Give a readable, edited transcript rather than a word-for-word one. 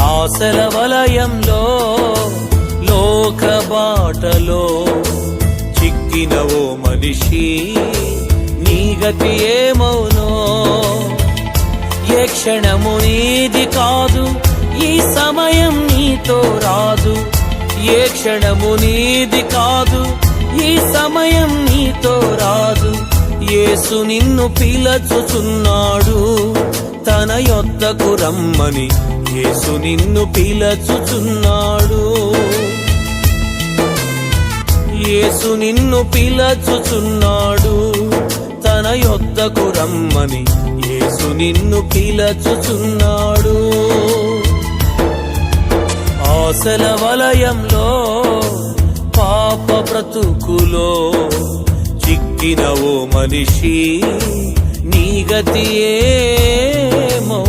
ఆశల వలయంలో లోక బాటలో చిక్కిన ఓ మనిషి నీ గతి ఏమౌనో ఏ క్షణము నీది కాదు ఈ సమయం నీతో రాదు ఏ క్షణము నీది కాదు ఈ సమయం నీతో రాదు యేసు నిన్ను పిలచుచున్నాడు తన యొద్దకు రమ్మని యేసు నిన్ను పిలచుచున్నాడు యేసు నిన్ను పిలచుచున్నాడు తన యొద్దకు రమ్మని యేసు నిన్ను పిలచుచున్నాడు ఆశల వలయంలో పాప బ్రతుకులో చిక్కిన ఓ మనిషి నీ గతి ఏమౌ